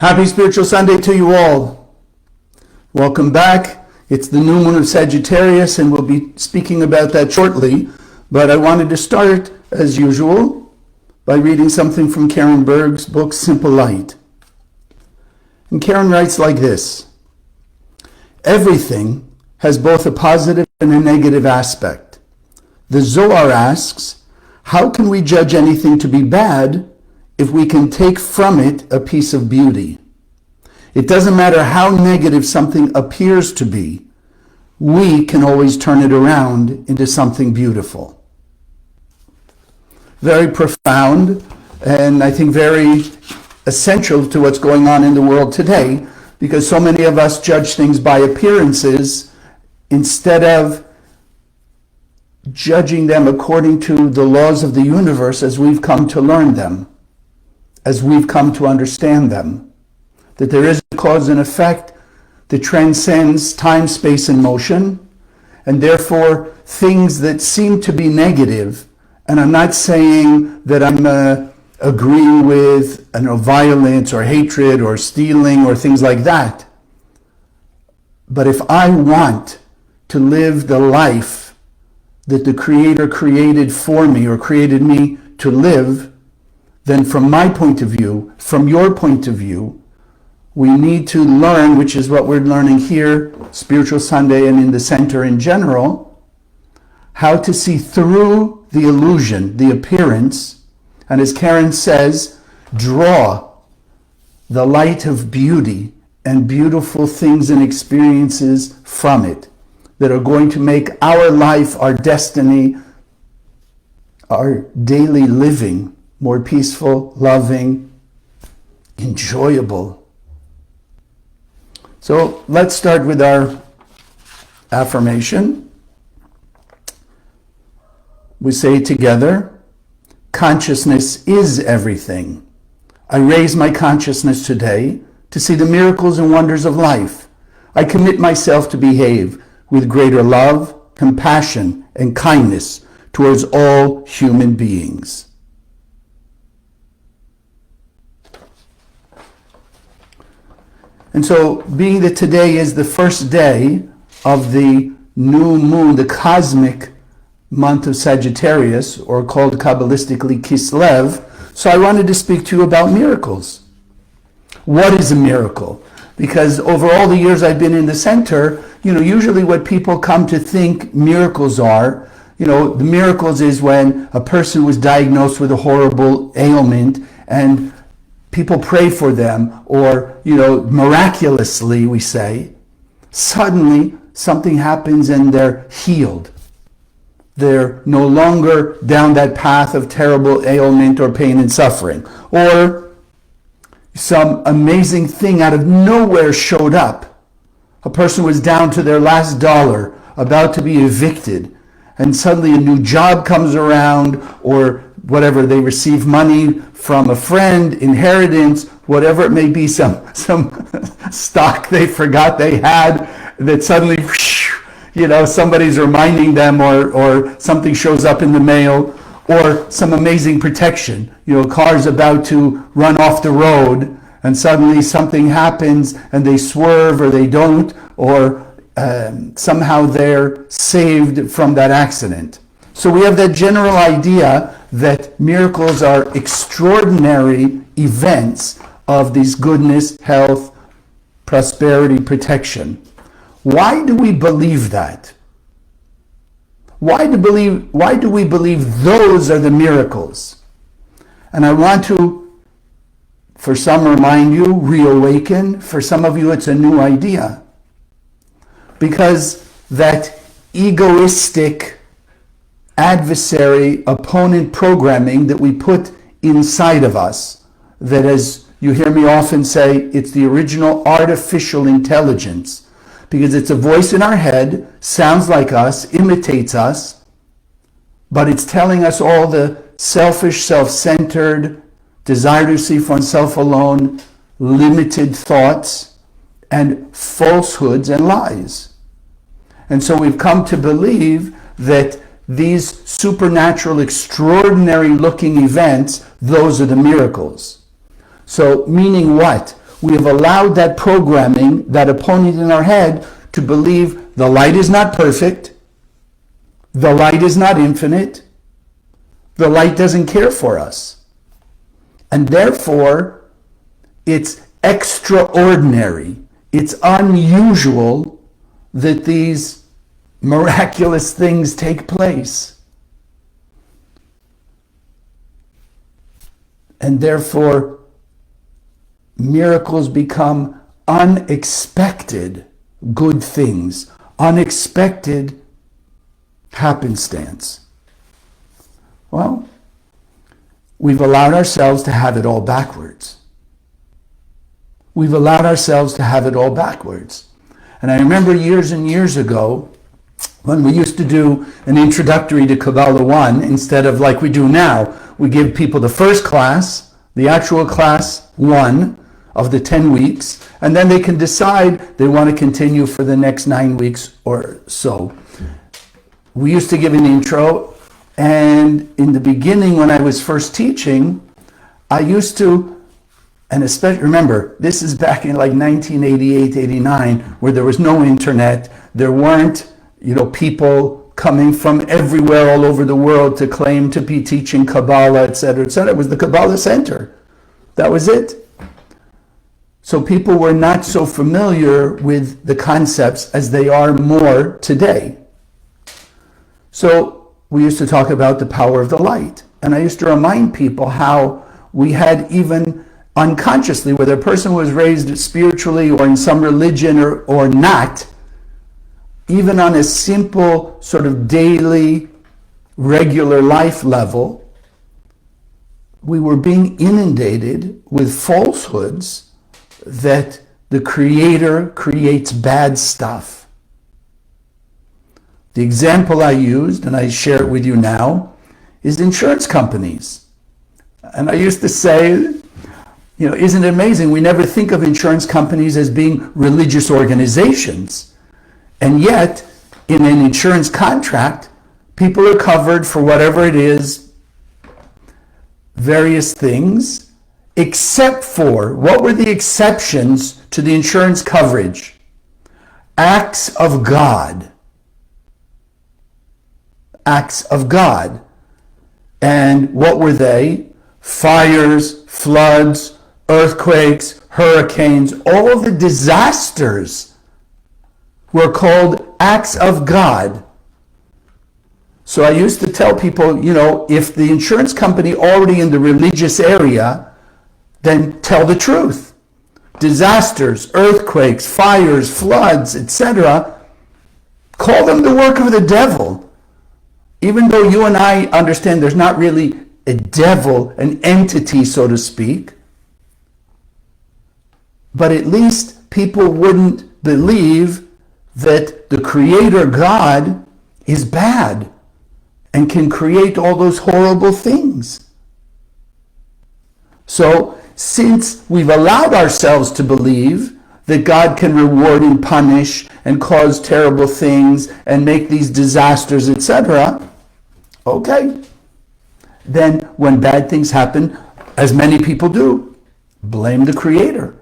Happy Spiritual Sunday to you all. Welcome back. It's the new moon of Sagittarius, and we'll be speaking about that shortly. But I wanted to start, as usual, by reading something from Karen Berg's book, Simple Light. And Karen writes like this: everything has both a positive and a negative aspect. The Zohar asks, how can we judge anything to be bad if we can take from it a piece of beauty? It doesn't matter how negative something appears to be, we can always turn it around into something beautiful. Very profound, and I think very essential to what's going on in the world today, because so many of us judge things by appearances instead of judging them according to the laws of the universe as we've come to learn them, as we've come to understand them, that there is a cause and effect that transcends time, space, and motion, and therefore things that seem to be negative, and I'm not saying that I'm agreeing with violence or hatred or stealing or things like that, but if I want to live the life that the Creator created for me or created me to live, then from my point of view, from your point of view, we need to learn, which is what we're learning here, Spiritual Sunday and in the center in general, how to see through the illusion, the appearance, and as Karen says, draw the light of beauty and beautiful things and experiences from it that are going to make our life, our destiny, our daily living more peaceful, loving, enjoyable. So let's start with our affirmation. We say together, consciousness is everything. I raise my consciousness today to see the miracles and wonders of life. I commit myself to behave with greater love, compassion, and kindness towards all human beings. And so, being that today is the first day of the new moon, the cosmic month of Sagittarius, or called Kabbalistically Kislev, so I wanted to speak to you about miracles. What is a miracle? Because over all the years I've been in the center, usually what people come to think miracles are, the miracles is when a person was diagnosed with a horrible ailment and people pray for them, or, miraculously, we say, suddenly something happens and they're healed. They're no longer down that path of terrible ailment or pain and suffering. Or some amazing thing out of nowhere showed up. A person was down to their last dollar, about to be evicted, and suddenly a new job comes around, or whatever, they receive money from a friend, inheritance, whatever it may be, some stock they forgot they had, that suddenly, somebody's reminding them, or something shows up in the mail, or some amazing protection. Car's about to run off the road, and suddenly something happens, and they swerve, or they don't, or somehow they're saved from that accident. So we have that general idea that miracles are extraordinary events of this goodness, health, prosperity, protection. Why do we believe that? Why do we believe those are the miracles? And I want to, for some, remind you, reawaken. For some of you, it's a new idea. Because that egoistic adversary, opponent programming that we put inside of us, that, as you hear me often say, it's the original artificial intelligence, because it's a voice in our head, sounds like us, imitates us, but it's telling us all the selfish, self-centered, desire to see for oneself alone, limited thoughts, and falsehoods and lies. And so we've come to believe that these supernatural, extraordinary looking events, those are the miracles. So meaning what? we have allowed that programming, that opponent in our head, to believe the light is not perfect, the light is not infinite, the light doesn't care for us. And therefore, it's extraordinary, it's unusual that these miraculous things take place. And therefore, miracles become unexpected good things, unexpected happenstance. Well, we've allowed ourselves to have it all backwards. We've allowed ourselves to have it all backwards. And I remember years and years ago, when we used to do an introductory to Kabbalah 1, instead of like we do now, we give people the first class, the actual class 1 of the 10 weeks, and then they can decide they want to continue for the next 9 weeks or so. We used to give an intro, and in the beginning when I was first teaching, I used to, and especially, remember, this is back in like 1988, 89, where there was no internet, there weren't, people coming from everywhere all over the world to claim to be teaching Kabbalah, etc., etc. It was the Kabbalah Center. That was it. So people were not so familiar with the concepts as they are more today. So we used to talk about the power of the light. And I used to remind people how we had, even unconsciously, whether a person was raised spiritually or in some religion or not, even on a simple sort of daily, regular life level, we were being inundated with falsehoods that the Creator creates bad stuff. The example I used, and I share it with you now, is insurance companies. And I used to say, isn't it amazing? We never think of insurance companies as being religious organizations. And yet, in an insurance contract, people are covered for whatever it is, various things, except for, what were the exceptions to the insurance coverage? Acts of God. Acts of God. And what were they? Fires, floods, earthquakes, hurricanes, all the disasters were called acts of God. So I used to tell people, if the insurance company already in the religious area, then tell the truth. Disasters, earthquakes, fires, floods, etc., call them the work of the devil. Even though you and I understand there's not really a devil, an entity, so to speak, but at least people wouldn't believe that the Creator God is bad and can create all those horrible things. So, since we've allowed ourselves to believe that God can reward and punish and cause terrible things and make these disasters, etc., okay. Then when bad things happen, as many people do, blame the Creator.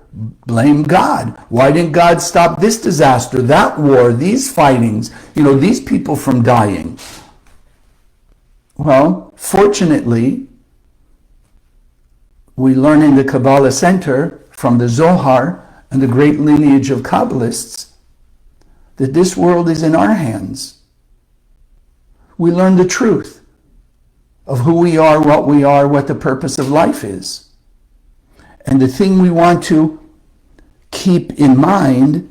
Blame God. Why didn't God stop this disaster, that war, these fightings, these people from dying? Well, fortunately, we learn in the Kabbalah Center from the Zohar and the great lineage of Kabbalists that this world is in our hands. We learn the truth of who we are, what the purpose of life is. And the thing we want to keep in mind,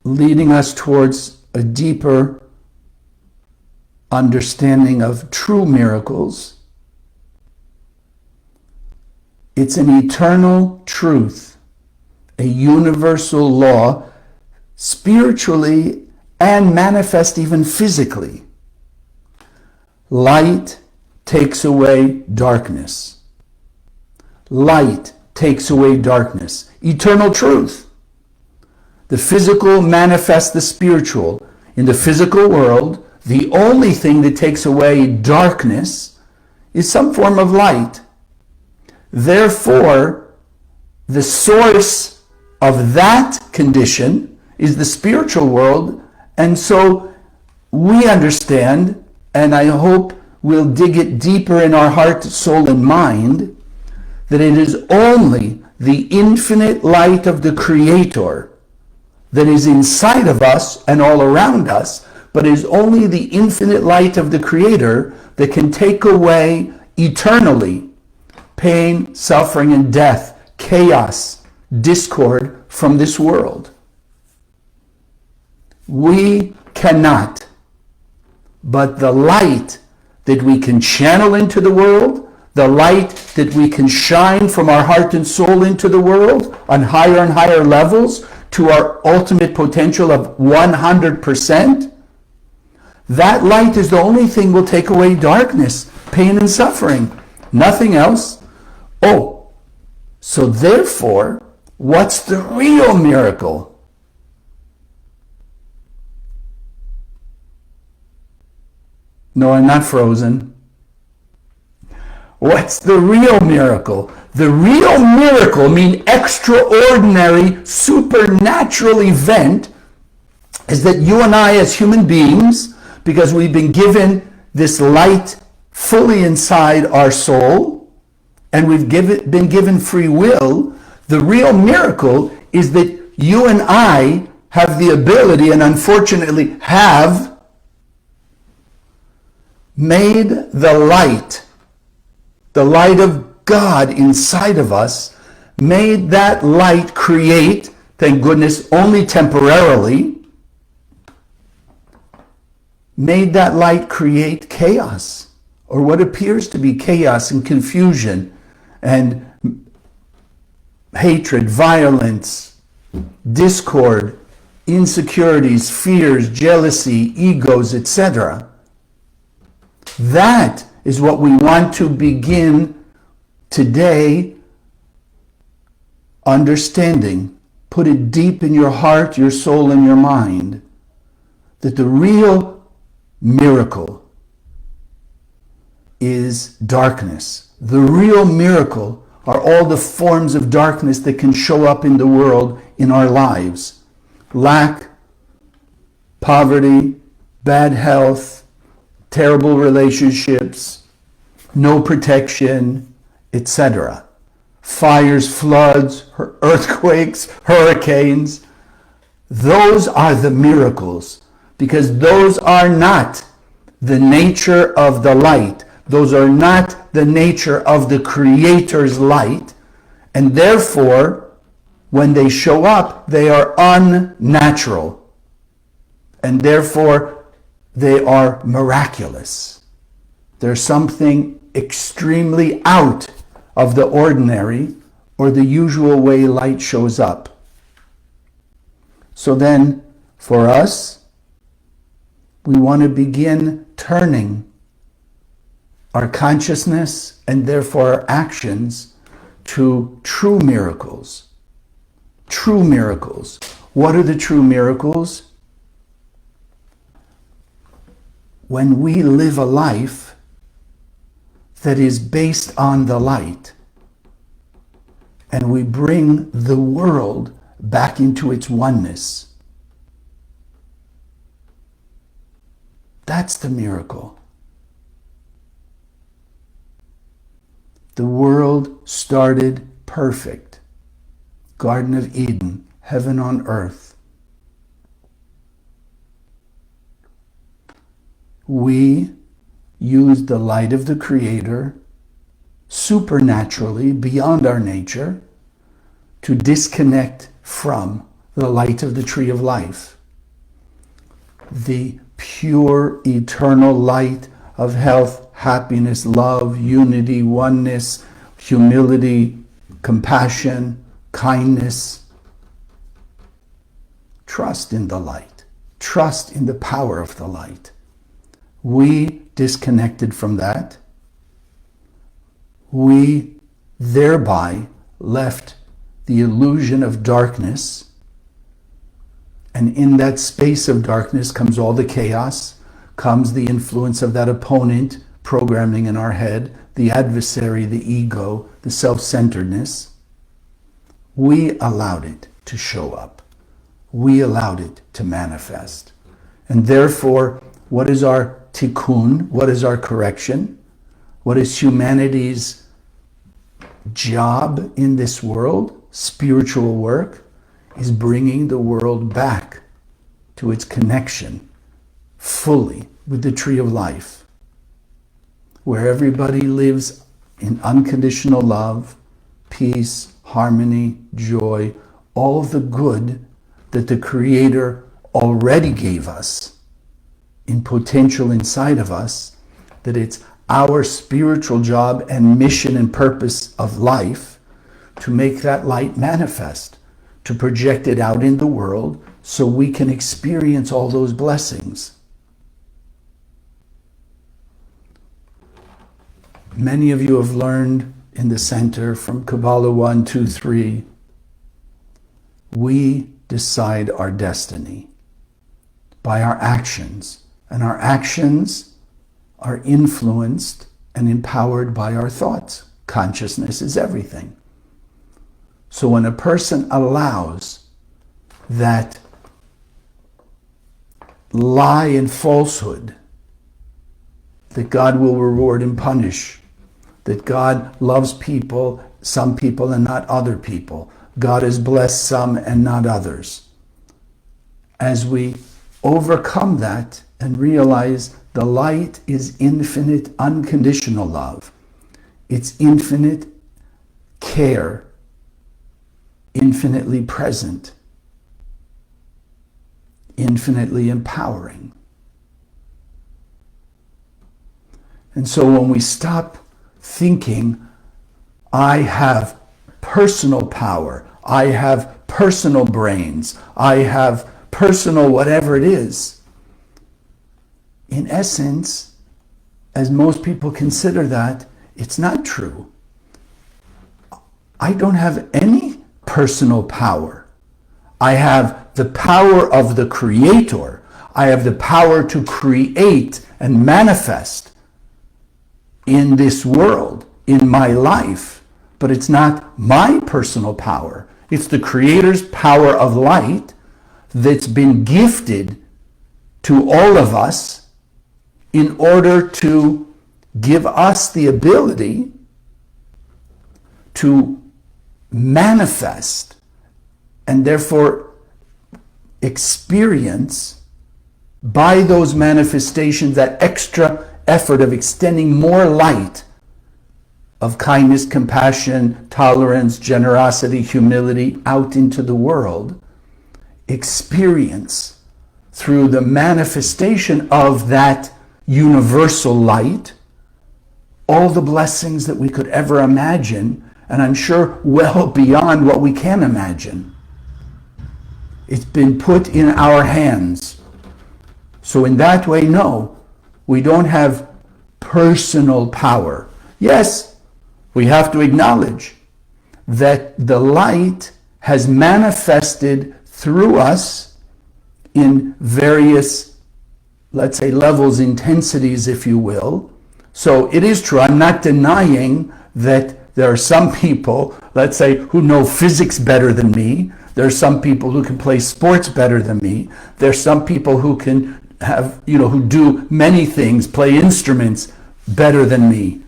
leading us towards a deeper understanding of true miracles, it's an eternal truth, a universal law, spiritually and manifest even physically. Light takes away darkness. Light takes away darkness. Eternal truth. The physical manifests the spiritual. In the physical world, the only thing that takes away darkness is some form of light. Therefore, the source of that condition is the spiritual world. And so we understand, and I hope we'll dig it deeper in our heart, soul, and mind, that it is only the infinite light of the Creator that is inside of us and all around us, but it is only the infinite light of the Creator that can take away eternally pain, suffering, and death, chaos, discord from this world. We cannot, but the light that we can channel into the world, the light that we can shine from our heart and soul into the world on higher and higher levels to our ultimate potential of 100%, that light is the only thing will take away darkness, pain, and suffering. Nothing else. Oh, so therefore, what's the real miracle? No, I'm not frozen. What's the real miracle? The real miracle, mean extraordinary, supernatural event, is that you and I as human beings, because we've been given this light fully inside our soul, and we've been given free will, the real miracle is that you and I have the ability, and unfortunately have, made the light of God inside of us, made that light create, thank goodness, only temporarily, made that light create chaos, or what appears to be chaos and confusion and hatred, violence, discord, insecurities, fears, jealousy, egos, etc. That is what we want to begin today understanding. Put it deep in your heart, your soul, and your mind, that the real miracle is darkness. The real miracle are all the forms of darkness that can show up in the world, in our lives. Lack, poverty, bad health, terrible relationships, no protection, etc. Fires, floods, earthquakes, hurricanes. Those are the miracles, because those are not the nature of the light. Those are not the nature of the Creator's light. And therefore, when they show up, they are unnatural. And therefore, they are miraculous. There's something extremely out of the ordinary or the usual way light shows up. So then, for us, we want to begin turning our consciousness and therefore our actions to true miracles. True miracles. What are the true miracles? When we live a life that is based on the light, and we bring the world back into its oneness. That's the miracle. The world started perfect. Garden of Eden, heaven on earth. We used the light of the Creator supernaturally, beyond our nature, to disconnect from the light of the tree of life. The pure, eternal light of health, happiness, love, unity, oneness, humility, compassion, kindness. Trust in the light. Trust in the power of the light. We disconnected from that. We thereby left the illusion of darkness, and in that space of darkness comes all the chaos, comes the influence of that opponent programming in our head, the adversary, the ego, the self-centeredness, we allowed it to show up. We allowed it to manifest. And therefore, what is our tikkun? What is our correction? What is humanity's job in this world? Spiritual work is bringing the world back to its connection fully with the tree of life, where everybody lives in unconditional love, peace, harmony, joy, all the good that the Creator already gave us in potential inside of us, that it's our spiritual job and mission and purpose of life to make that light manifest, to project it out in the world so we can experience all those blessings. Many of you have learned in the center from Kabbalah 1, 2, 3, we decide our destiny by our actions, and our actions are influenced and empowered by our thoughts. Consciousness is everything. So when a person allows that lie and falsehood, that God will reward and punish, that God loves people, some people and not other people, God has blessed some and not others. As we overcome that and realize the light is infinite, unconditional love, it's infinite care, infinitely present, infinitely empowering. And so when we stop thinking, I have personal power, I have personal brains, I have personal whatever it is, in essence, as most people consider that, it's not true. I don't have any personal power. I have the power of the Creator. I have the power to create and manifest in this world, in my life. But it's not my personal power. It's the Creator's power of light that's been gifted to all of us in order to give us the ability to manifest and therefore experience by those manifestations that extra effort of extending more light of kindness, compassion, tolerance, generosity, humility out into the world, experience through the manifestation of that universal light all the blessings that we could ever imagine, and I'm sure well beyond what we can imagine. It's been put in our hands. So in that way, no, we don't have personal power. Yes, we have to acknowledge that the light has manifested through us in various, let's say, levels, intensities, if you will. So it is true, I'm not denying that there are some people, let's say, who know physics better than me. There are some people who can play sports better than me. There are some people who can have, who do many things, play instruments better than me.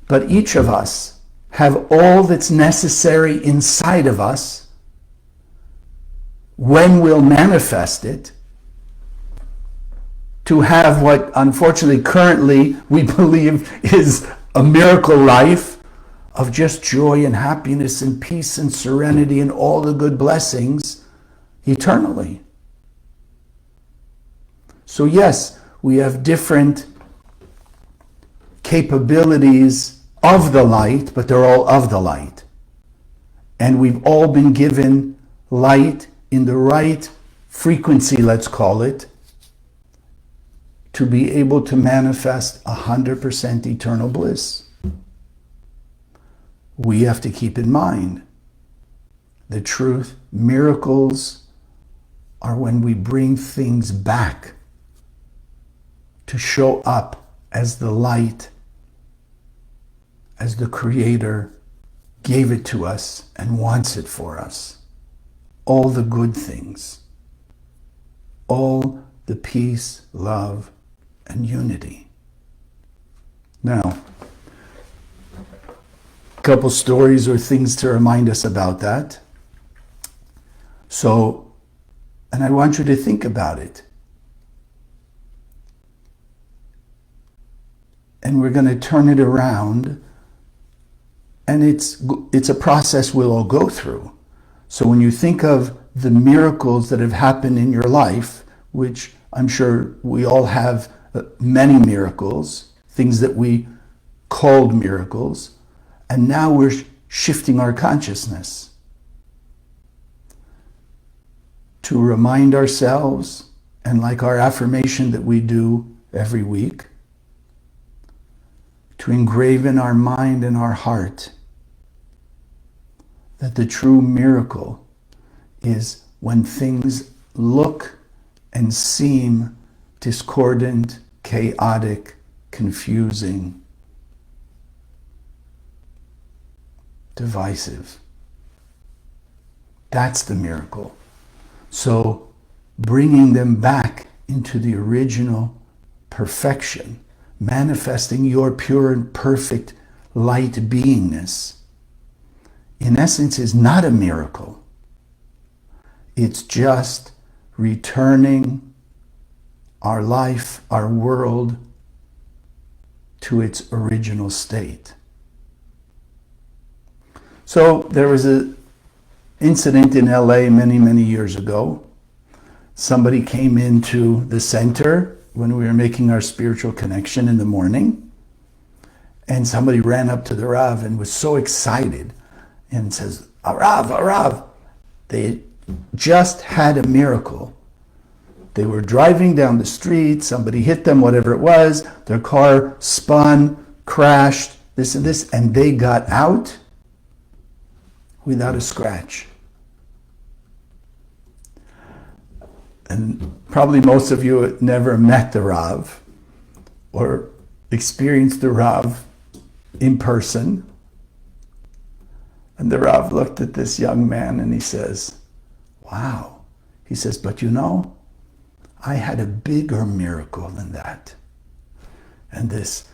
But each of us have all that's necessary inside of us when we'll manifest it to have what unfortunately currently we believe is a miracle life of just joy and happiness and peace and serenity and all the good blessings eternally. So yes, we have different capabilities of the light, but they're all of the light. And we've all been given light in the right frequency, let's call it, to be able to manifest 100% eternal bliss. We have to keep in mind the truth. Miracles are when we bring things back to show up as the light as the Creator gave it to us and wants it for us. All the good things, all the peace, love, and unity. Now, a couple stories or things to remind us about that. So, and I want you to think about it. And we're going to turn it around, and it's a process we'll all go through. So when you think of the miracles that have happened in your life, which I'm sure we all have many miracles, things that we called miracles, and now we're shifting our consciousness to remind ourselves, and like our affirmation that we do every week, to engrave in our mind and our heart that the true miracle is when things look and seem discordant, chaotic, confusing, divisive. That's the miracle. So bringing them back into the original perfection, manifesting your pure and perfect light beingness, in essence is not a miracle. It's just returning our life, our world, to its original state. So there was an incident in LA many, many years ago. Somebody came into the center when we were making our spiritual connection in the morning, and somebody ran up to the Rav and was so excited and says, Rav, they just had a miracle. They were driving down the street, somebody hit them, whatever it was, their car spun, crashed, this and this, and they got out without a scratch. And probably most of you have never met the Rav or experienced the Rav in person. And the Rav looked at this young man and he says, wow. He says, but you know, I had a bigger miracle than that. And this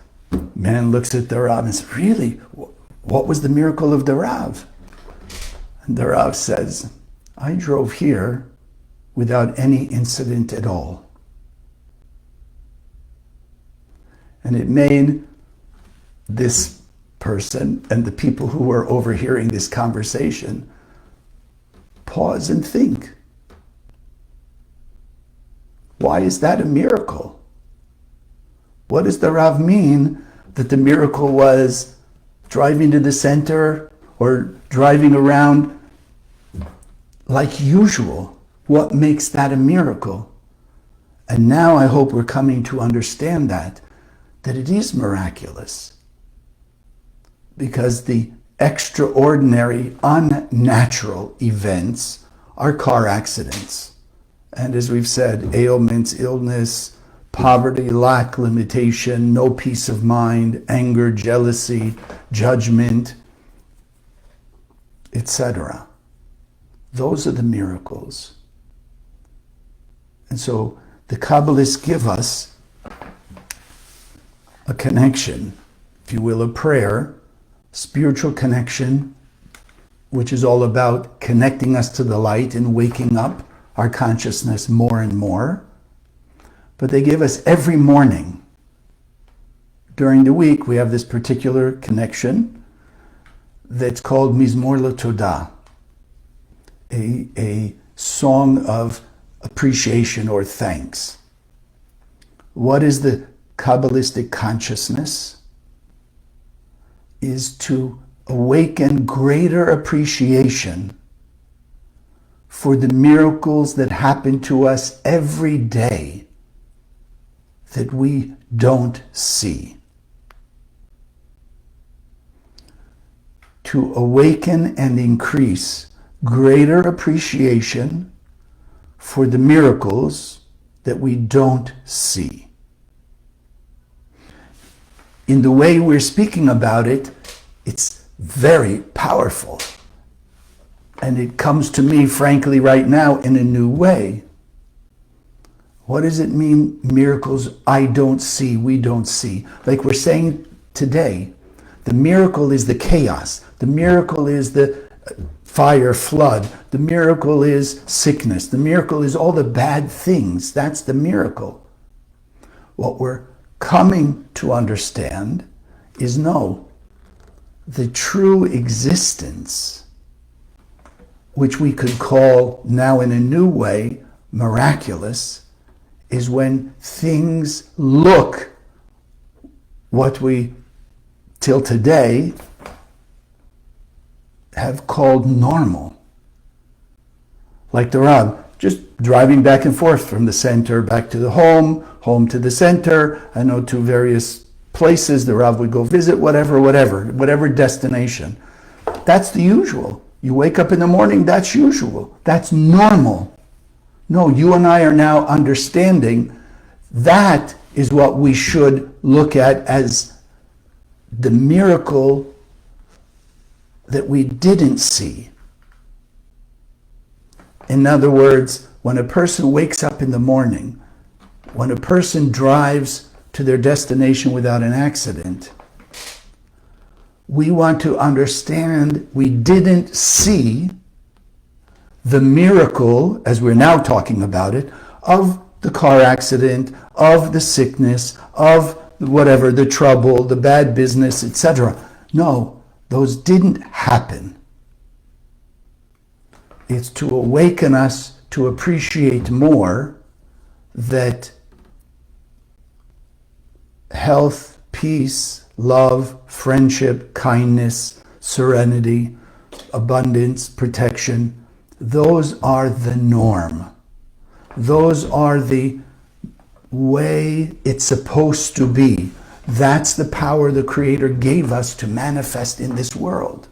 man looks at the Rav and says, really? What was the miracle of the Rav? And the Rav says, I drove here without any incident at all. And it made this person and the people who were overhearing this conversation pause and think. Why is that a miracle? What does the Rav mean that the miracle was driving to the center or driving around like usual? What makes that a miracle? And now I hope we're coming to understand that it is miraculous. Because the extraordinary, unnatural events are car accidents. And as we've said, ailments, illness, poverty, lack, limitation, no peace of mind, anger, jealousy, judgment, etc. Those are the miracles. And so the Kabbalists give us a connection, if you will, a prayer, spiritual connection, which is all about connecting us to the light and waking up our consciousness more and more. But they give us every morning. During the week, we have this particular connection that's called Mizmor LaTodah, a song of appreciation or thanks. What is the Kabbalistic consciousness? Is to awaken greater appreciation for the miracles that happen to us every day that we don't see. To awaken and increase greater appreciation for the miracles that we don't see. In the way we're speaking about it, very powerful. And it comes to me, frankly, right now in a new way. What does it mean, miracles I don't see, we don't see? Like we're saying today, the miracle is the chaos. The miracle is the fire, flood. The miracle is sickness. The miracle is all the bad things. That's the miracle. What we're coming to understand is no, the true existence, which we could call now in a new way miraculous, is when things look what we till today have called normal. Like the Rav, just driving back and forth from the center back to the home to the center, I know, to various places the Rav would go visit, whatever destination. That's the usual. You wake up in the morning, that's usual. That's normal. No, you and I are now understanding that is what we should look at as the miracle that we didn't see. In other words, when a person wakes up in the morning, when a person drives to their destination without an accident, we want to understand we didn't see the miracle, as we're now talking about it, of the car accident, of the sickness, of whatever, the trouble, the bad business, etc. No, those didn't happen. It's to awaken us to appreciate more that health, peace, love, friendship, kindness, serenity, abundance, protection, those are the norm. Those are the way it's supposed to be. That's the power the Creator gave us to manifest in this world.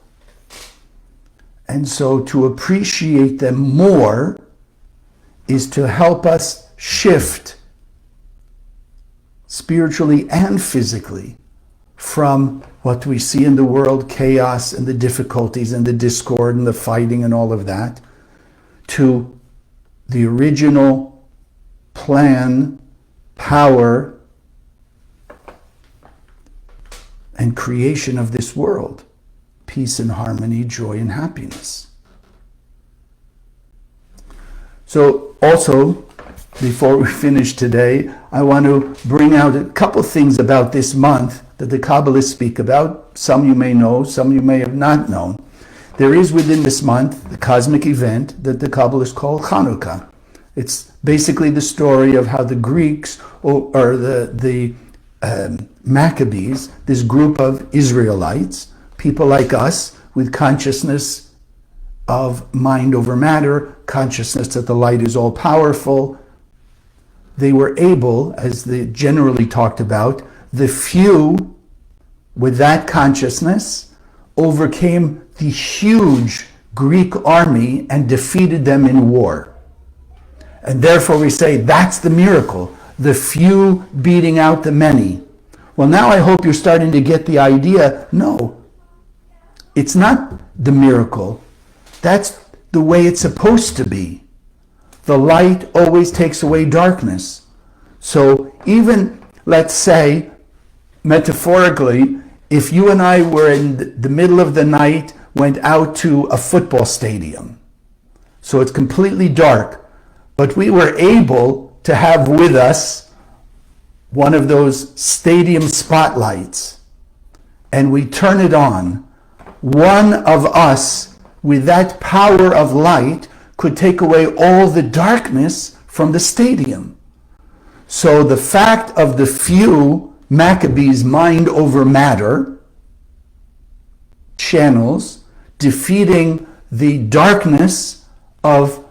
And so to appreciate them more is to help us shift spiritually and physically from what we see in the world, chaos and the difficulties and the discord and the fighting and all of that, to the original plan, power, and creation of this world. Peace and harmony, joy and happiness. So also, before we finish today, I want to bring out a couple things about this month that the Kabbalists speak about. Some you may know, some you may have not known. There is within this month the cosmic event that the Kabbalists call Hanukkah. It's basically the story of how the Greeks, or the Maccabees, this group of Israelites, people like us with consciousness of mind over matter, consciousness that the light is all powerful, they were able, as they generally talked about, the few with that consciousness overcame the huge Greek army and defeated them in war. And therefore we say that's the miracle, the few beating out the many. Well, now I hope you're starting to get the idea. No, it's not the miracle. That's the way it's supposed to be. The light always takes away darkness. So even, let's say, metaphorically, if you and I were in the middle of the night, went out to a football stadium, so it's completely dark, but we were able to have with us one of those stadium spotlights, and we turn it on, one of us with that power of light could take away all the darkness from the stadium. So the fact of the few Maccabees mind over matter channels defeating the darkness of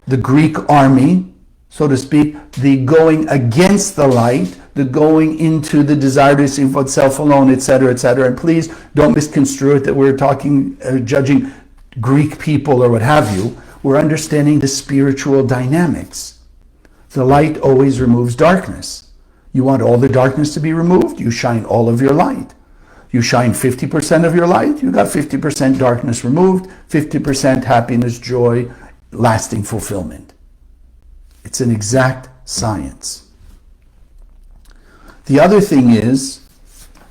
the Greek army, so to speak, the going against the light, the going into the desire to see for itself alone, etc., etc. And please don't misconstrue it that we're talking, judging Greek people or what have you. We're understanding the spiritual dynamics. The light always removes darkness. You want all the darkness to be removed, you shine all of your light. You shine 50% of your light, you got 50% darkness removed, 50% happiness, joy, lasting fulfillment. It's an exact science. The other thing is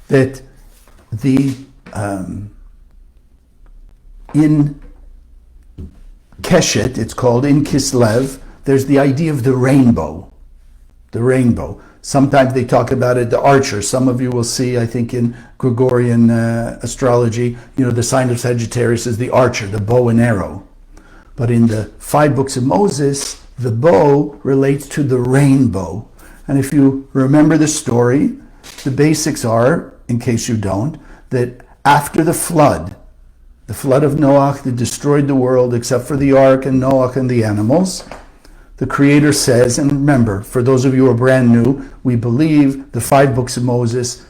that in Keshet, it's called, in Kislev, there's the idea of the rainbow. The rainbow. Sometimes they talk about it, the archer. Some of you will see, I think, in Gregorian astrology, the sign of Sagittarius is the archer, the bow and arrow. But in the 5 books of Moses, the bow relates to the rainbow. And if you remember the story, the basics are, in case you don't, that after the flood of Noah that destroyed the world except for the ark and Noah and the animals, the Creator says, and remember, for those of you who are brand new, we believe the 5 books of Moses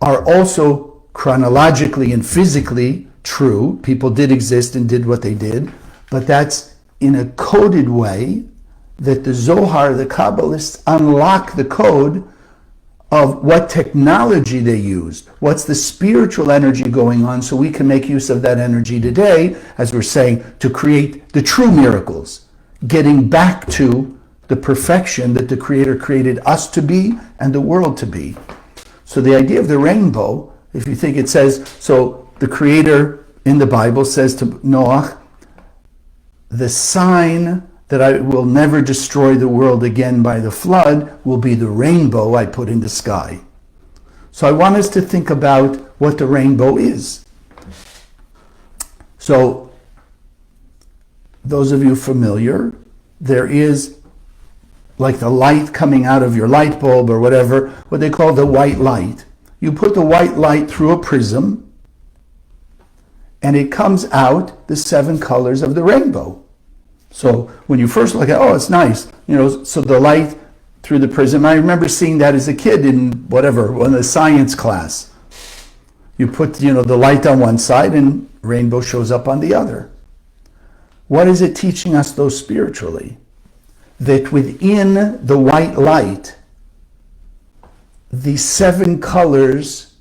are also chronologically and physically true. People did exist and did what they did, but that's in a coded way that the Zohar, the Kabbalists, unlock the code of what technology they used, what's the spiritual energy going on, so we can make use of that energy today, as we're saying, to create the true miracles, getting back to the perfection that the Creator created us to be and the world to be. So the idea of the rainbow, if you think it says, so the Creator in the Bible says to Noah, the sign that I will never destroy the world again by the flood will be the rainbow I put in the sky. So I want us to think about what the rainbow is. So those of you familiar, there is like the light coming out of your light bulb or whatever, what they call the white light. You put the white light through a prism and it comes out the 7 colors of the rainbow. So when you first look at, oh, it's nice, so the light through the prism, I remember seeing that as a kid in in a science class. You put, the light on one side and rainbow shows up on the other. What is it teaching us, though, spiritually? That within the white light, the 7 colors,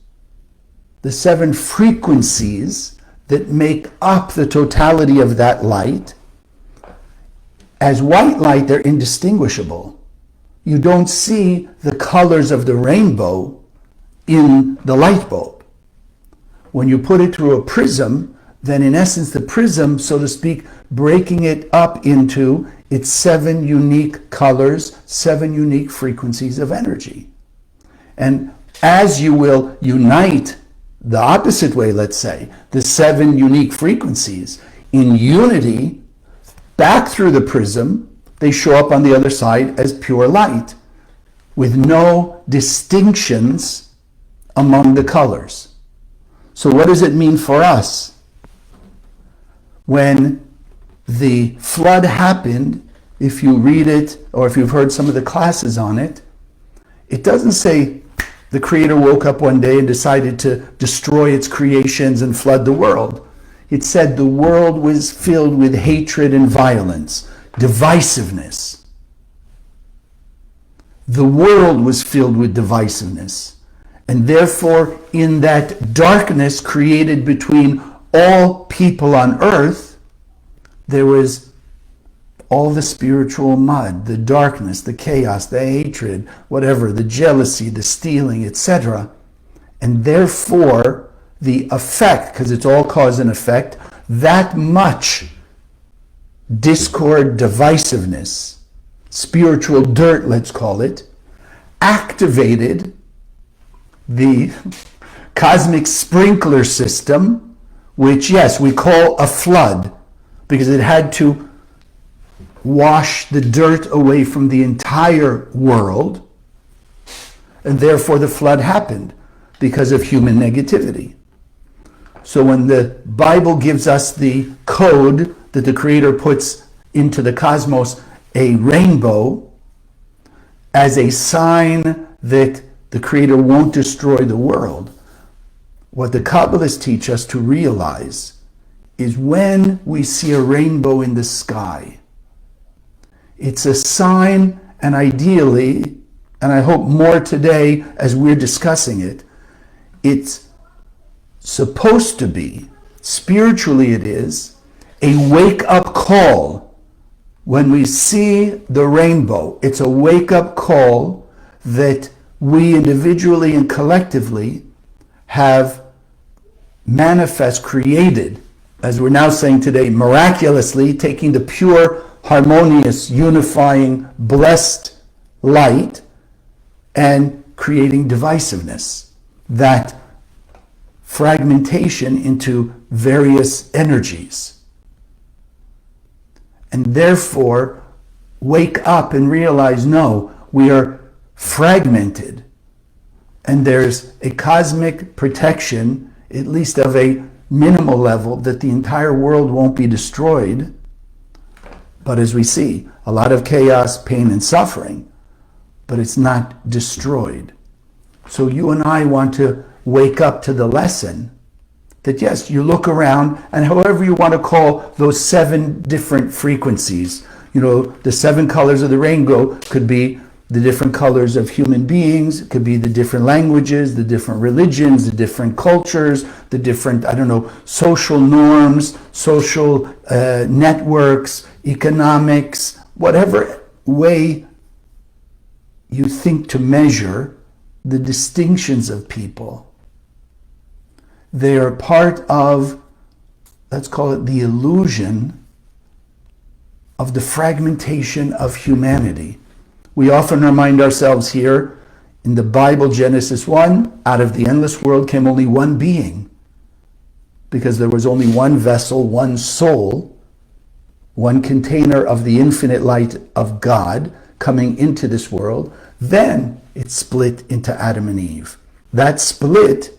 the 7 frequencies that make up the totality of that light, as white light, they're indistinguishable. You don't see the colors of the rainbow in the light bulb. When you put it through a prism, then in essence the prism, so to speak, breaking it up into its 7 unique colors, 7 unique frequencies of energy. And as you will unite the opposite way, let's say, the 7 unique frequencies in unity, back through the prism, they show up on the other side as pure light, with no distinctions among the colors. So what does it mean for us? When the flood happened, if you read it, or if you've heard some of the classes on it, it doesn't say the Creator woke up one day and decided to destroy its creations and flood the world. It said the world was filled with hatred and violence, divisiveness. The world was filled with divisiveness. And therefore, in that darkness created between all people on earth, there was all the spiritual mud, the darkness, the chaos, the hatred, whatever, the jealousy, the stealing, etc. And therefore, the effect, because it's all cause and effect, that much discord, divisiveness, spiritual dirt, let's call it, activated the cosmic sprinkler system, which, yes, we call a flood, because it had to wash the dirt away from the entire world, and therefore the flood happened because of human negativity. So when the Bible gives us the code that the Creator puts into the cosmos, a rainbow, as a sign that the Creator won't destroy the world, what the Kabbalists teach us to realize is when we see a rainbow in the sky, it's a sign, and ideally, and I hope more today as we're discussing it, it's supposed to be, spiritually it is, a wake-up call. When we see the rainbow, it's a wake-up call that we individually and collectively have created, as we're now saying today, miraculously, taking the pure, harmonious, unifying, blessed light and creating divisiveness, that fragmentation into various energies. And therefore, wake up and realize, no, we are fragmented. And there's a cosmic protection, at least of a minimal level, that the entire world won't be destroyed. But as we see, a lot of chaos, pain, and suffering, but it's not destroyed. So you and I want to wake up to the lesson that yes, you look around, and however you want to call those 7 different frequencies, the 7 colors of the rainbow could be the different colors of human beings, it could be the different languages, the different religions, the different cultures, the different, social norms, social networks, economics, whatever way you think to measure the distinctions of people. They are part of, let's call it the illusion of the fragmentation of humanity. We often remind ourselves here, in the Bible, Genesis 1, out of the endless world came only one being, because there was only one vessel, one soul, one container of the infinite light of God coming into this world. Then it split into Adam and Eve. That split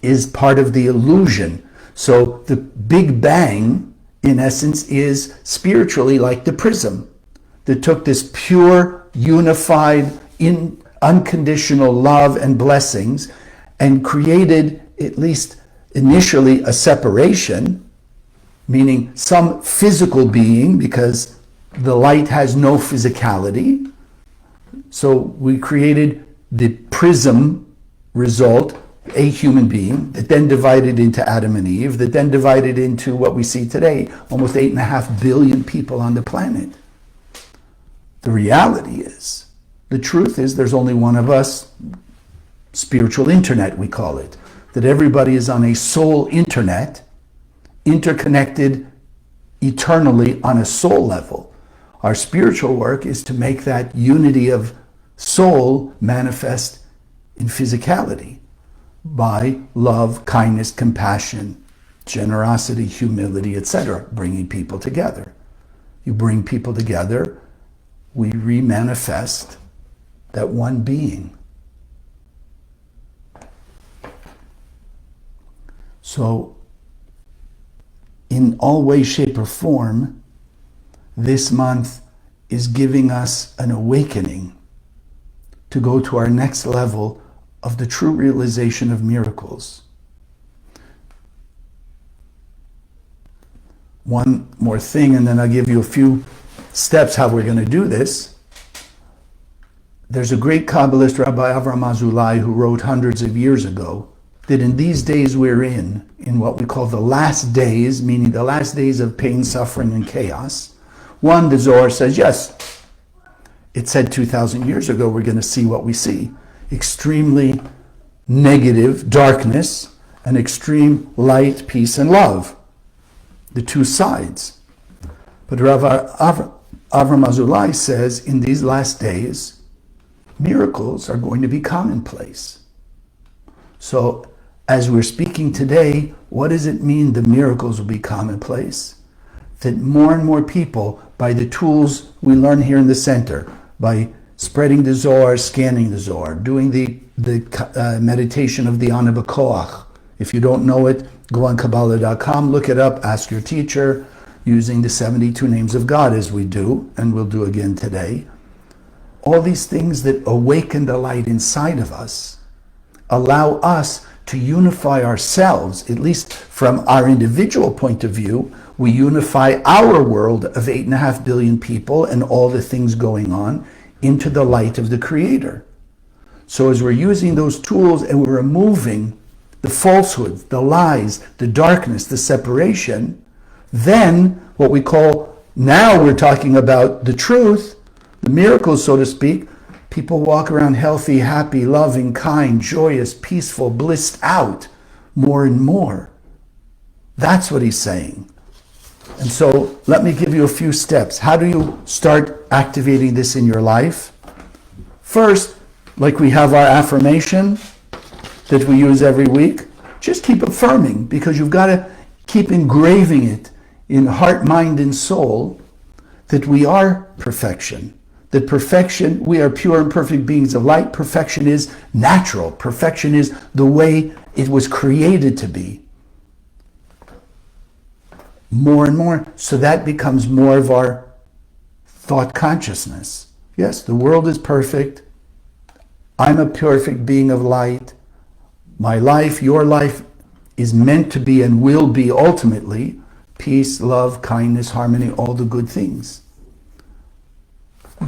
is part of the illusion. So the Big Bang, in essence, is spiritually like the prism that took this pure, unified, unconditional love and blessings and created, at least initially, a separation, meaning some physical being, because the light has no physicality. So we created the prism result, a human being, that then divided into Adam and Eve, that then divided into what we see today, almost 8.5 billion people on the planet. The reality is, the truth is, there's only one of us, spiritual internet we call it, that everybody is on a soul internet, interconnected eternally on a soul level. Our spiritual work is to make that unity of soul manifest in physicality by love, kindness, compassion, generosity, humility, etc., bringing people together. You bring people together, we re-manifest that one being. So, in all way, shape, or form, this month is giving us an awakening to go to our next level of the true realization of miracles. One more thing, and then I'll give you a few steps how we're going to do this. There's a great Kabbalist, Rabbi Avraham Azulai, who wrote hundreds of years ago that in these days we're in what we call the last days, meaning the last days of pain, suffering, and chaos. One, the Zohar says, yes, it said 2,000 years ago we're going to see what we see. Extremely negative darkness and extreme light, peace, and love. The two sides. But Rav Avraham Azulai says in these last days, miracles are going to be commonplace. So as we're speaking today, what does it mean the miracles will be commonplace? That more and more people, by the tools we learn here in the center, by spreading the Zohar, scanning the Zohar, doing the meditation of the Ana B'Koach. If you don't know it, go on Kabbalah.com, look it up, ask your teacher, using the 72 names of God as we do, and we'll do again today. All these things that awaken the light inside of us allow us to unify ourselves, at least from our individual point of view. We unify our world of 8.5 billion people and all the things going on into the light of the Creator. So as we're using those tools and we're removing the falsehoods, the lies, the darkness, the separation, then what we call, now we're talking about the truth, the miracles, so to speak. People walk around healthy, happy, loving, kind, joyous, peaceful, blissed out more and more. That's what he's saying. And so let me give you a few steps. How do you start activating this in your life? First, like we have our affirmation that we use every week, just keep affirming, because you've got to keep engraving it in heart, mind, and soul that we are perfection. That perfection, we are pure and perfect beings of light. Perfection is natural. Perfection is the way it was created to be. More and more, so that becomes more of our thought consciousness. Yes, the world is perfect. I'm a perfect being of light. My life, your life, is meant to be and will be ultimately peace, love, kindness, harmony, all the good things.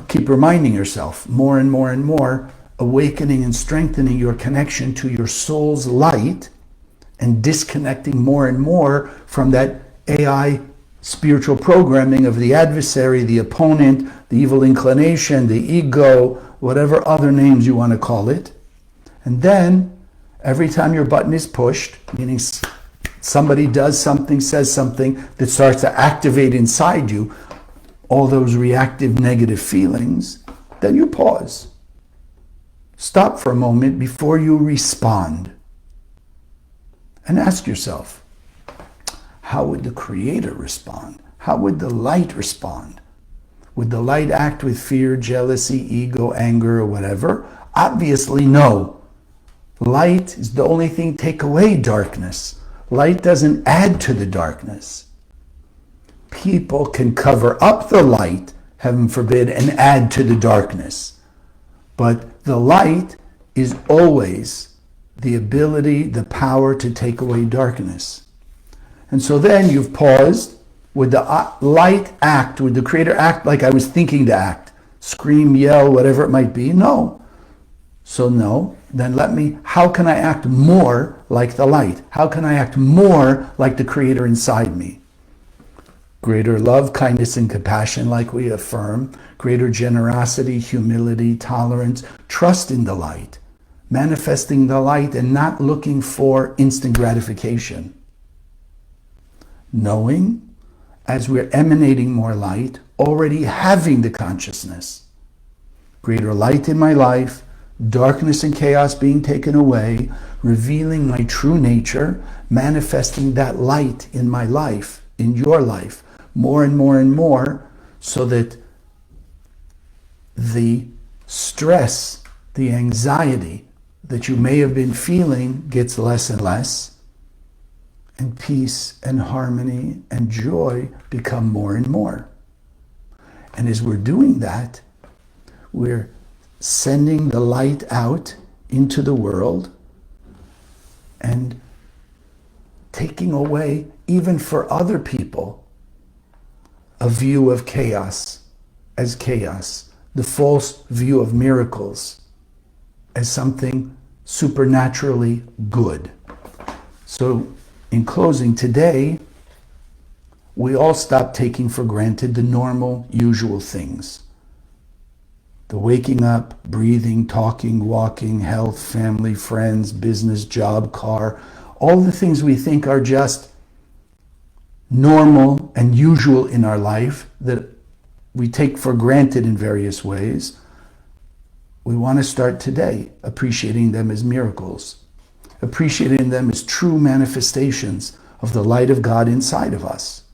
Keep reminding yourself more and more and more, awakening and strengthening your connection to your soul's light and disconnecting more and more from that AI spiritual programming of the adversary, the opponent, the evil inclination, the ego, whatever other names you want to call it. And then every time your button is pushed, meaning somebody does something, says something that starts to activate inside you all those reactive negative feelings, then you pause. Stop for a moment before you respond. And ask yourself, how would the Creator respond? How would the light respond? Would the light act with fear, jealousy, ego, anger, or whatever? Obviously, no. Light is the only thing take away darkness. Light doesn't add to the darkness. People can cover up the light, heaven forbid, and add to the darkness. But the light is always the ability, the power to take away darkness. And so then you've paused. Would the light act, would the Creator act like I was thinking to act? Scream, yell, whatever it might be? No. So no, then how can I act more like the light? How can I act more like the Creator inside me? Greater love, kindness, and compassion, like we affirm. Greater generosity, humility, tolerance, trust in the light. Manifesting the light and not looking for instant gratification. Knowing, as we're emanating more light, already having the consciousness. Greater light in my life, darkness and chaos being taken away, revealing my true nature, manifesting that light in my life, in your life, more and more and more, so that the stress, the anxiety that you may have been feeling gets less and less, and peace and harmony and joy become more and more. And as we're doing that, we're sending the light out into the world and taking away, even for other people, a view of chaos as chaos, the false view of miracles as something supernaturally good. So in closing today, we all stop taking for granted the normal, usual things. The waking up, breathing, talking, walking, health, family, friends, business, job, car, all the things we think are just normal and usual in our life that we take for granted in various ways. We want to start today appreciating them as miracles, appreciating them as true manifestations of the light of God inside of us,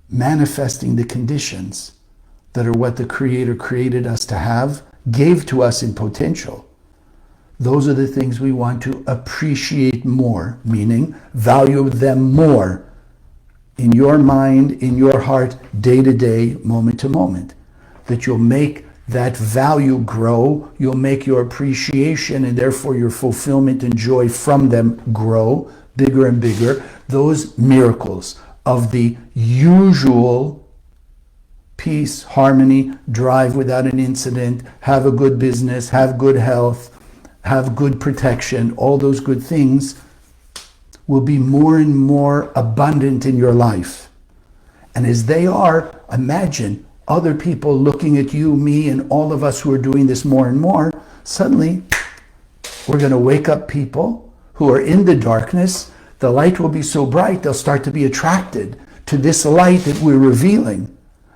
manifesting the conditions that are what the Creator created us to have, gave to us in potential. Those are the things we want to appreciate more, meaning value them more in your mind, in your heart, day to day, moment to moment. That you'll make that value grow, you'll make your appreciation and therefore your fulfillment and joy from them grow bigger and bigger. Those miracles of the usual peace, harmony, drive without an incident, have a good business, have good health, have good protection, all those good things will be more and more abundant in your life. And as they are, imagine other people looking at you, me, and all of us who are doing this more and more. Suddenly, we're going to wake up people who are in the darkness. The light will be so bright, they'll start to be attracted to this light that we're revealing.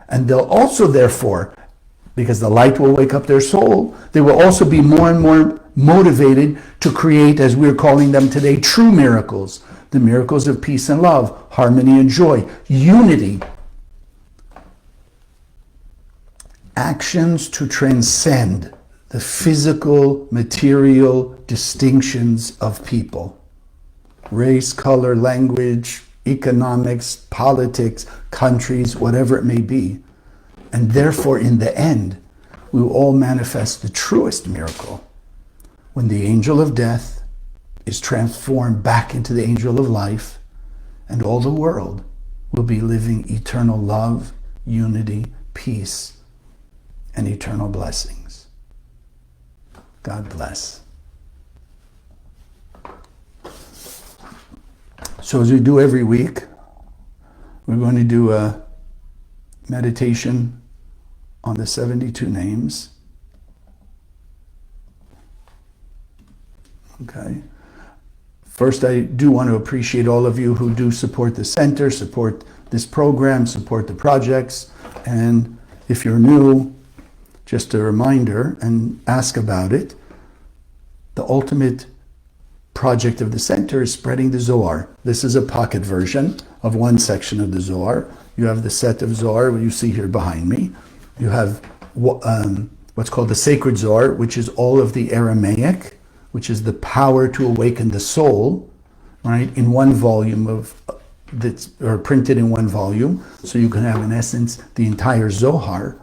And they'll also, therefore, because the light will wake up their soul, they will also be more and more motivated to create, as we're calling them today, true miracles. The miracles of peace and love, harmony and joy, unity. Actions to transcend the physical, material distinctions of people. Race, color, language, economics, politics, countries, whatever it may be. And therefore, in the end, we will all manifest the truest miracle when the angel of death is transformed back into the angel of life, and all the world will be living eternal love, unity, peace, and eternal blessings. God bless. So as we do every week, we're going to do a meditation on the 72 names. Okay. First, I do want to appreciate all of you who do support the center, support this program, support the projects. And if you're new, just a reminder and ask about it. The ultimate project of the center is spreading the Zohar. This is a pocket version of one section of the Zohar. You have the set of Zohar, you see here behind me. You have what's called the Sacred Zohar, which is all of the Aramaic, which is the power to awaken the soul, right? In one volume or printed in one volume. So you can have, in essence, the entire Zohar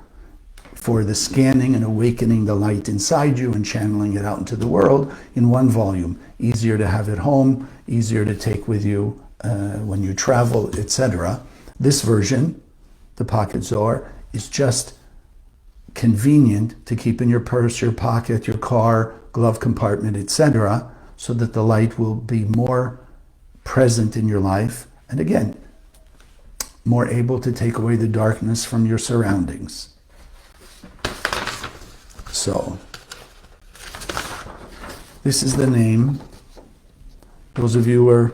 for the scanning and awakening the light inside you and channeling it out into the world in one volume. Easier to have at home, easier to take with you when you travel, etc. This version, the Pocket Zohar, is just convenient to keep in your purse, your pocket, your car, glove compartment, etc., so that the light will be more present in your life, and again, more able to take away the darkness from your surroundings. So, this is the name. Those of you who are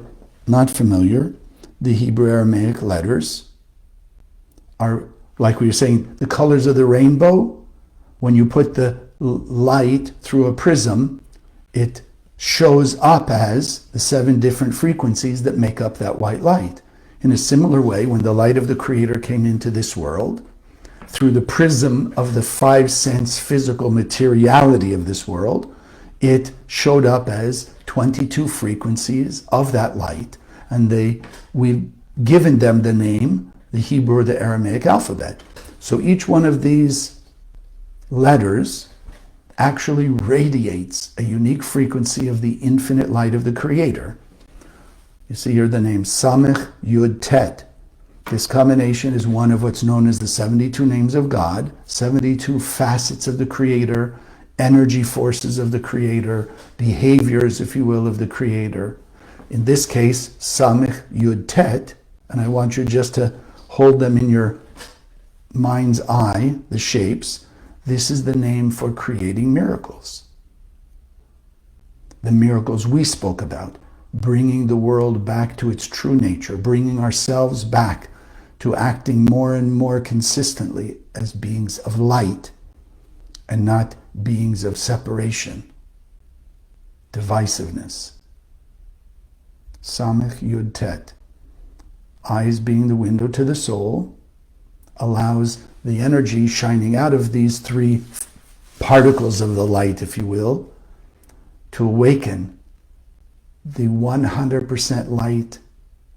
not familiar, the Hebrew Aramaic letters are, like we were saying, the colors of the rainbow. When you put the light through a prism, it shows up as the 7 different frequencies that make up that white light. In a similar way, when the light of the Creator came into this world, through the prism of the 5 sense physical materiality of this world, it showed up as 22 frequencies of that light, and we've given them the name, the Hebrew or the Aramaic alphabet. So each one of these letters actually radiates a unique frequency of the infinite light of the Creator. You see here the name Samech Yud Tet. This combination is one of what's known as the 72 names of God, 72 facets of the Creator, energy forces of the Creator, behaviors, if you will, of the Creator. In this case, Samech Yud Tet, and I want you just to hold them in your mind's eye, the shapes. This is the name for creating miracles. The miracles we spoke about, bringing the world back to its true nature, bringing ourselves back to acting more and more consistently as beings of light and not beings of separation, divisiveness. Samech Yud Tet. Eyes being the window to the soul, allows the energy shining out of these 3 particles of the light, if you will, to awaken the 100% light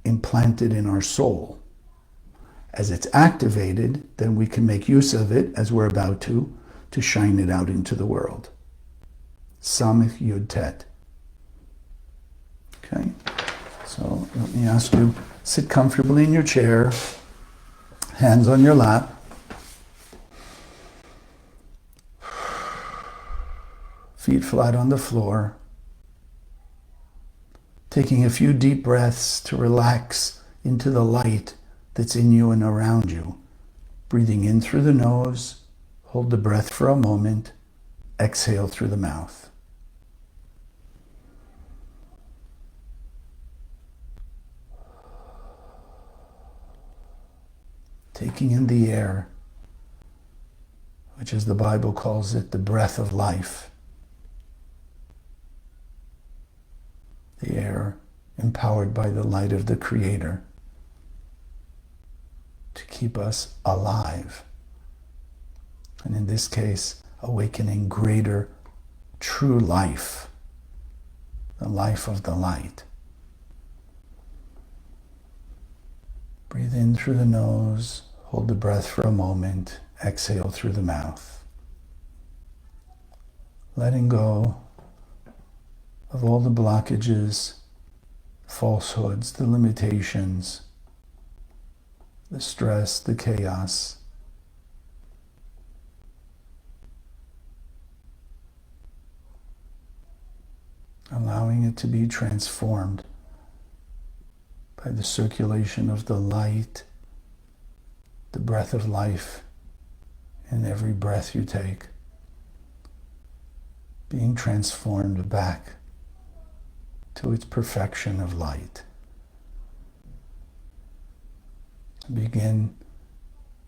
implanted in our soul. As it's activated, then we can make use of it, as we're about to shine it out into the world. Samech Yud Tet. Okay, so let me ask you, sit comfortably in your chair, hands on your lap. feet flat on the floor, taking a few deep breaths to relax into the light that's in you and around you. Breathing in through the nose, hold the breath for a moment, exhale through the mouth. Taking in the air, which as the Bible calls it, the breath of life. The air empowered by the light of the Creator to keep us alive. And in this case, awakening greater true life, the life of the light. Breathe in through the nose, hold the breath for a moment, exhale through the mouth. Letting go of all the blockages, falsehoods, the limitations, the stress, the chaos. Allowing it to be transformed by the circulation of the light, the breath of life in every breath you take, being transformed back to its perfection of light. Begin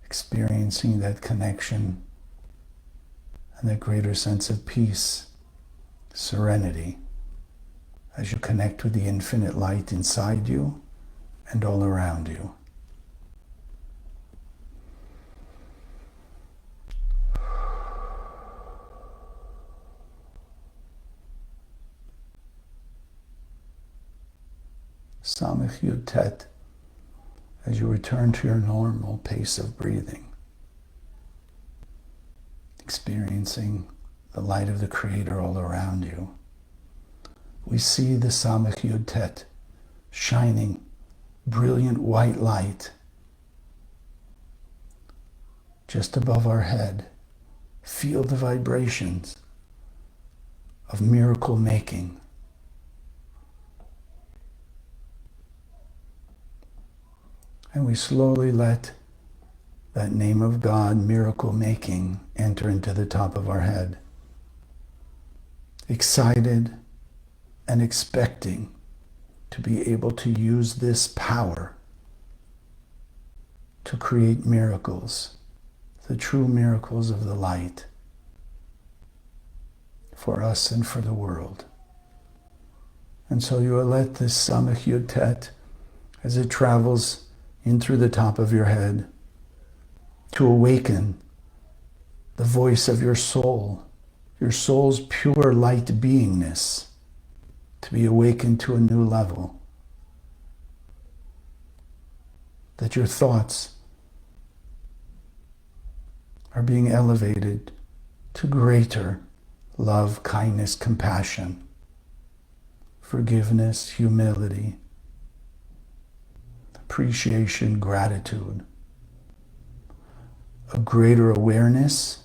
experiencing that connection and that greater sense of peace, serenity, as you connect with the infinite light inside you and all around you. Samach Yud Tet, as you return to your normal pace of breathing, experiencing the light of the Creator all around you. We see the Samach Yud Tet shining brilliant white light just above our head. Feel the vibrations of miracle making. And we slowly let that name of God, miracle making, enter into the top of our head. Excited and expecting to be able to use this power to create miracles, the true miracles of the light, for us and for the world. And so you will let this Samach Yud Tet, as it travels in through the top of your head, to awaken the voice of your soul's pure light beingness, to be awakened to a new level. That your thoughts are being elevated to greater love, kindness, compassion, forgiveness, humility, appreciation, gratitude, a greater awareness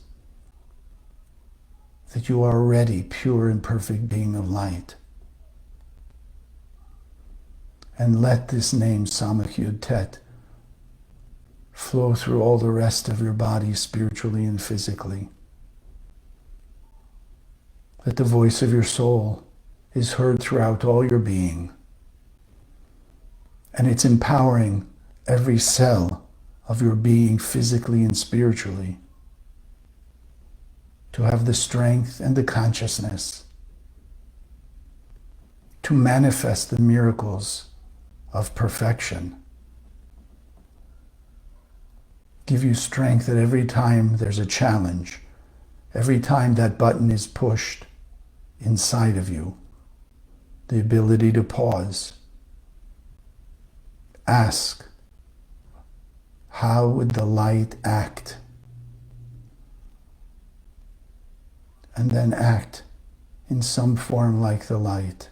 that you are already pure and perfect being of light. And let this name, Samach Yud Tet, flow through all the rest of your body, spiritually and physically. That the voice of your soul is heard throughout all your being. And it's empowering every cell of your being, physically and spiritually, to have the strength and the consciousness to manifest the miracles of perfection. Give you strength that every time there's a challenge, every time that button is pushed inside of you, the ability to pause. Ask, how would the light act? And then act in some form like the light.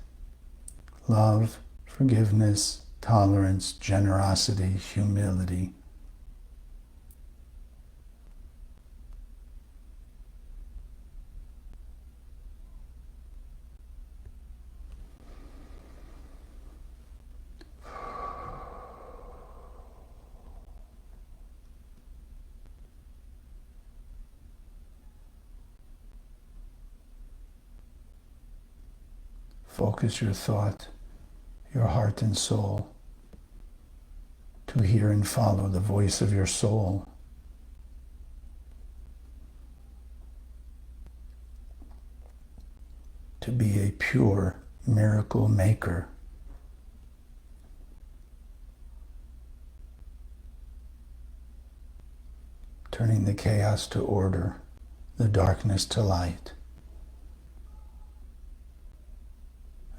Love, forgiveness, tolerance, generosity, humility. Focus your thought, your heart and soul, to hear and follow the voice of your soul. To be a pure miracle maker. Turning the chaos to order, the darkness to light.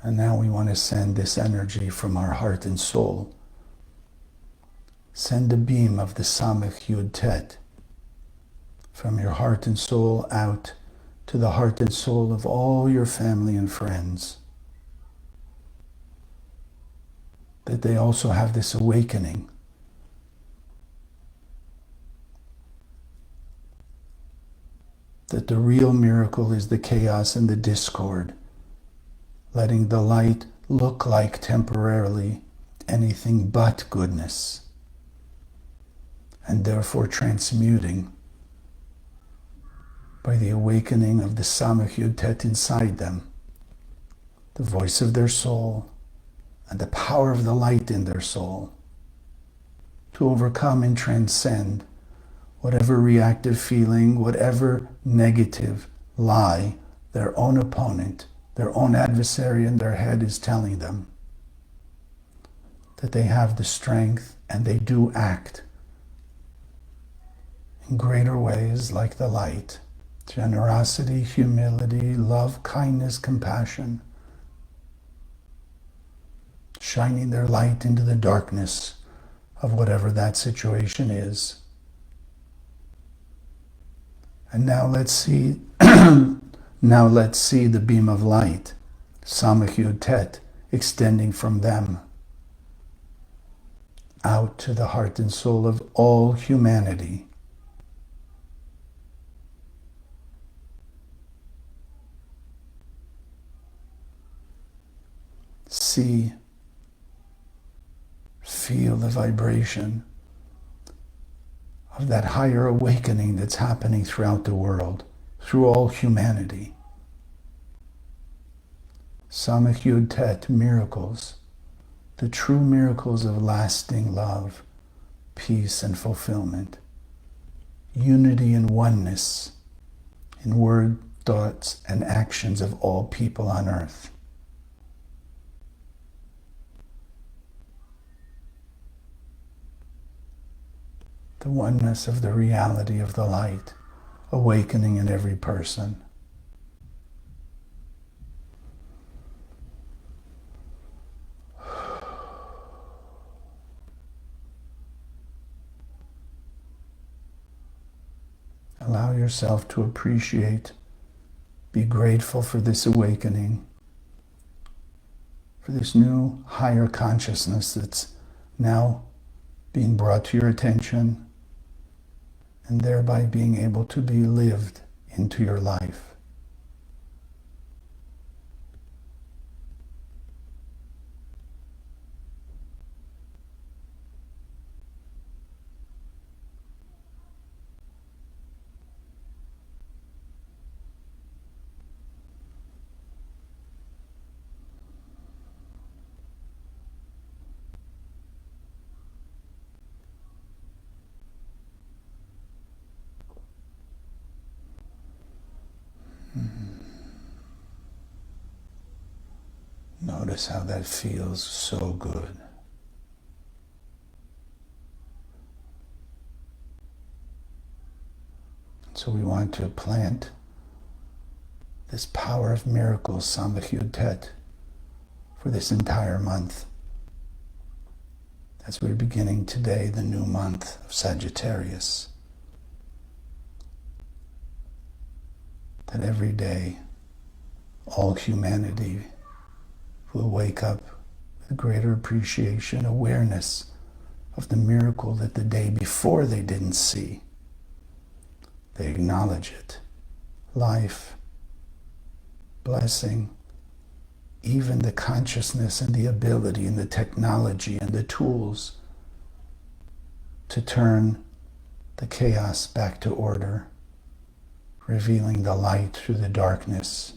And now we want to send this energy from our heart and soul. Send a beam of the Samech Yud Tet from your heart and soul out to the heart and soul of all your family and friends. That they also have this awakening. That the real miracle is the chaos and the discord, letting the light look like temporarily anything but goodness, and therefore transmuting by the awakening of the Samech Yud Tet inside them, the voice of their soul, and the power of the light in their soul, to overcome and transcend whatever reactive feeling, whatever negative lie their own opponent, their own adversary in their head is telling them. That they have the strength and they do act in greater ways like the light. Generosity, humility, love, kindness, compassion. Shining their light into the darkness of whatever that situation is. And now let's see the beam of light, Samech Yud Tet, extending from them out to the heart and soul of all humanity. See, feel the vibration of that higher awakening that's happening throughout the world, through all humanity. Samech Yud Tet, miracles, the true miracles of lasting love, peace and fulfillment, unity and oneness in word, thoughts, and actions of all people on earth. The oneness of the reality of the light awakening in every person. Allow yourself to appreciate, be grateful for this awakening, for this new higher consciousness that's now being brought to your attention, and thereby being able to be lived into your life. Notice how that feels so good. So we want to plant this power of miracles, Samech Yud Tet, for this entire month. As we're beginning today, the new month of Sagittarius. That every day, all humanity will wake up with greater appreciation, awareness of the miracle that the day before they didn't see. They acknowledge it. Life, blessing, even the consciousness and the ability and the technology and the tools to turn the chaos back to order, revealing the light through the darkness,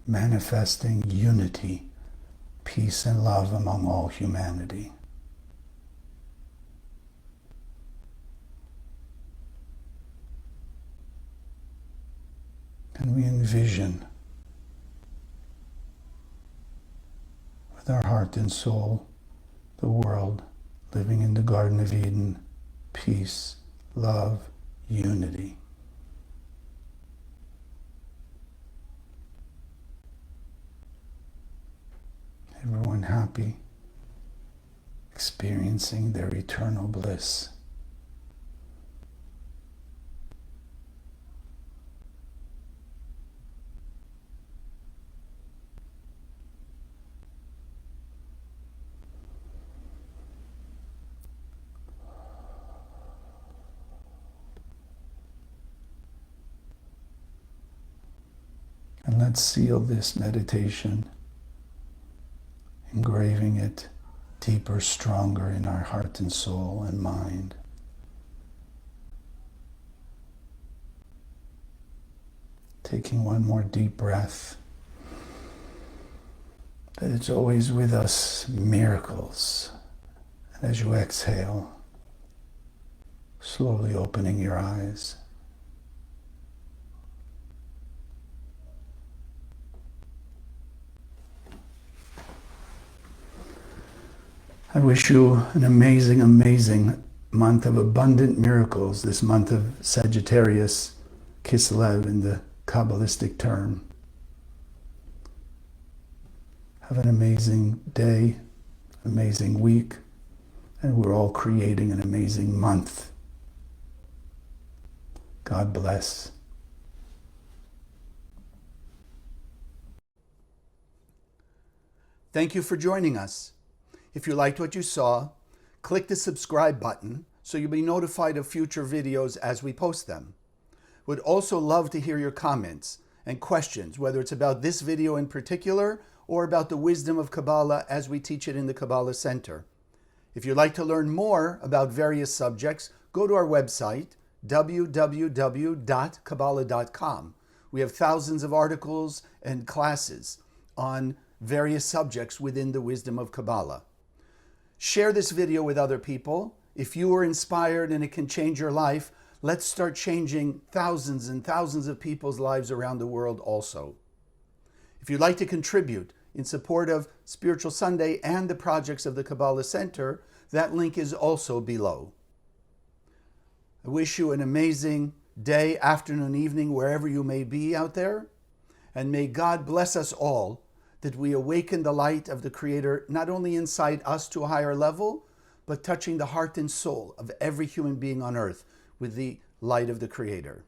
manifesting unity, peace and love among all humanity. And we envision with our heart and soul the world living in the Garden of Eden, peace, love, unity. Everyone happy, experiencing their eternal bliss. And let's seal this meditation, engraving it deeper, stronger in our heart and soul and mind. Taking one more deep breath, that it's always with us, miracles. And as you exhale, slowly opening your eyes. I wish you an amazing, amazing month of abundant miracles, this month of Sagittarius, Kislev in the Kabbalistic term. Have an amazing day, amazing week, and we're all creating an amazing month. God bless. Thank you for joining us. If you liked what you saw, click the subscribe button so you'll be notified of future videos as we post them. Would also love to hear your comments and questions, whether it's about this video in particular or about the wisdom of Kabbalah as we teach it in the Kabbalah Center. If you'd like to learn more about various subjects, go to our website, www.kabbalah.com. We have thousands of articles and classes on various subjects within the wisdom of Kabbalah. Share this video with other people. If you were inspired and it can change your life, let's start changing thousands and thousands of people's lives around the world also. If you'd like to contribute in support of Spiritual Sunday and the projects of the Kabbalah Center, that link is also below. I wish you an amazing day, afternoon, evening, wherever you may be out there. And may God bless us all, that we awaken the light of the Creator, not only inside us to a higher level, but touching the heart and soul of every human being on earth with the light of the Creator.